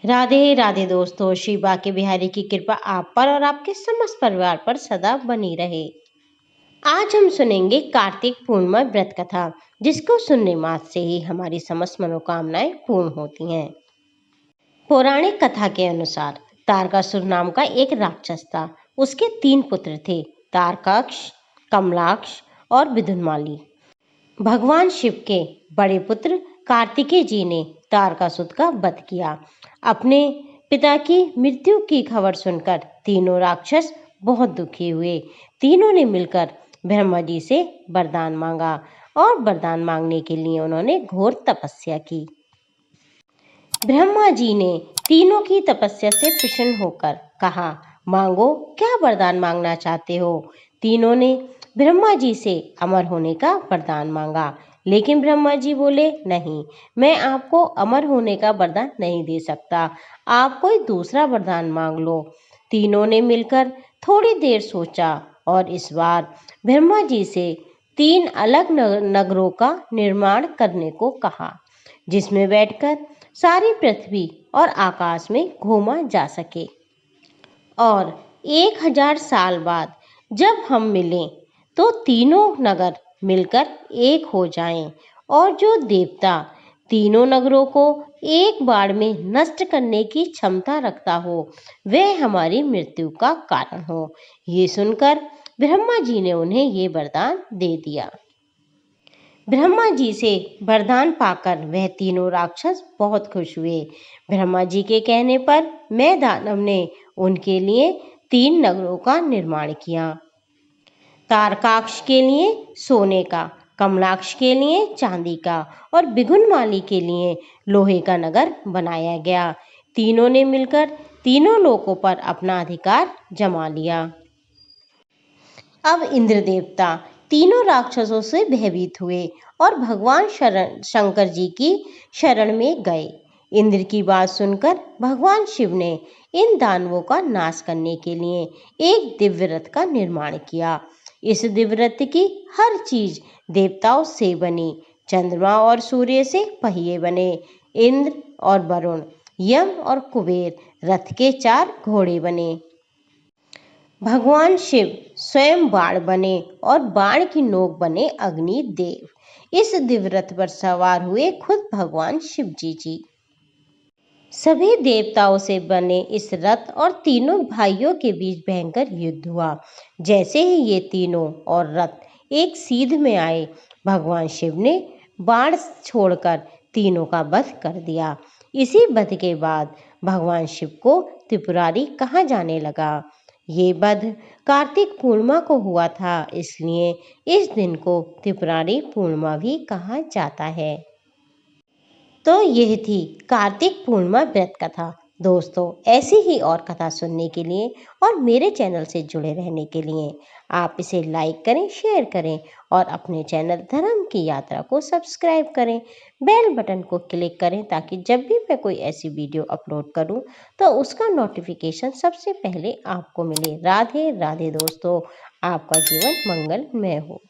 राधे राधे दोस्तों, श्री बाके बिहारी की कृपा आप पर और आपके समस्त परिवार पर सदा बनी रहे। आज हम सुनेंगे कार्तिक पूर्णिमा व्रत कथा, जिसको सुनने मात्र से ही हमारी समस्त मनोकामनाएं पूर्ण होती हैं। पौराणिक कथा के अनुसार तारकासुर नाम का एक राक्षस था। उसके 3 पुत्र थे, तारकाक्ष, कमलाक्ष और विदुनमाली। भगवान शिव के बड़े पुत्र कार्तिकेय जी ने तारकासुर का वध किया। अपने पिता की मृत्यु की खबर सुनकर तीनों राक्षस बहुत दुखी हुए। तीनों ने मिलकर ब्रह्मा जी से वरदान मांगा और वरदान मांगने के लिए उन्होंने घोर तपस्या की। ब्रह्मा जी ने तीनों की तपस्या से प्रसन्न होकर कहा, मांगो, क्या वरदान मांगना चाहते हो। तीनों ने ब्रह्मा जी से अमर होने का वरदान मांगा, लेकिन ब्रह्मा जी बोले, नहीं, मैं आपको अमर होने का वरदान नहीं दे सकता, आप कोई दूसरा वरदान मांग लो। तीनों ने मिलकर थोड़ी देर सोचा और इस बार ब्रह्मा जी से 3 अलग नगरों का निर्माण करने को कहा, जिसमें बैठकर सारी पृथ्वी और आकाश में घूमा जा सके। और 1000 साल बाद जब हम मिलें तो तीनों नगर मिलकर एक हो जाएं और जो देवता तीनों नगरों को एक बार में नष्ट करने की क्षमता रखता हो, वह हमारी मृत्यु का कारण हो। ये सुनकर ब्रह्मा जी ने उन्हें ये वरदान दे दिया। ब्रह्मा जी से वरदान पाकर वह तीनों राक्षस बहुत खुश हुए। ब्रह्मा जी के कहने पर मैं दानव ने उनके लिए 3 नगरों का निर्माण किया। तारकाक्ष के लिए सोने का, कमलाक्ष के लिए चांदी का और बिगुनमाली के लिए लोहे का नगर बनाया गया। तीनों ने मिलकर तीनों लोकों पर अपना अधिकार जमा लिया। अब इंद्र देवता तीनों राक्षसों से भयभीत हुए और भगवान शंकर जी की शरण में गए। इंद्र की बात सुनकर भगवान शिव ने इन दानवों का नाश करने के लिए एक दिव्य रथ का निर्माण किया। इस दिव्य रथ की हर चीज देवताओं से बनी। चंद्रमा और सूर्य से पहिए बने। इंद्र और वरुण, यम और कुबेर रथ के 4 घोड़े बने। भगवान शिव स्वयं बाण बने और बाण की नोक बने अग्नि देव। इस दिव्य रथ पर सवार हुए खुद भगवान शिव जी। सभी देवताओं से बने इस रथ और तीनों भाइयों के बीच भयंकर युद्ध हुआ। जैसे ही ये तीनों और रथ एक सीध में आए, भगवान शिव ने बाण छोड़कर तीनों का वध कर दिया। इसी वध के बाद भगवान शिव को त्रिपुरारी कहा जाने लगा। ये वध कार्तिक पूर्णिमा को हुआ था, इसलिए इस दिन को त्रिपुरारी पूर्णिमा भी कहा जाता है। तो यह थी कार्तिक पूर्णिमा व्रत कथा। दोस्तों, ऐसी ही और कथा सुनने के लिए और मेरे चैनल से जुड़े रहने के लिए आप इसे लाइक करें, शेयर करें और अपने चैनल धर्म की यात्रा को सब्सक्राइब करें। बेल बटन को क्लिक करें ताकि जब भी मैं कोई ऐसी वीडियो अपलोड करूं तो उसका नोटिफिकेशन सबसे पहले आपको मिले। राधे राधे दोस्तों, आपका जीवन मंगलमय हो।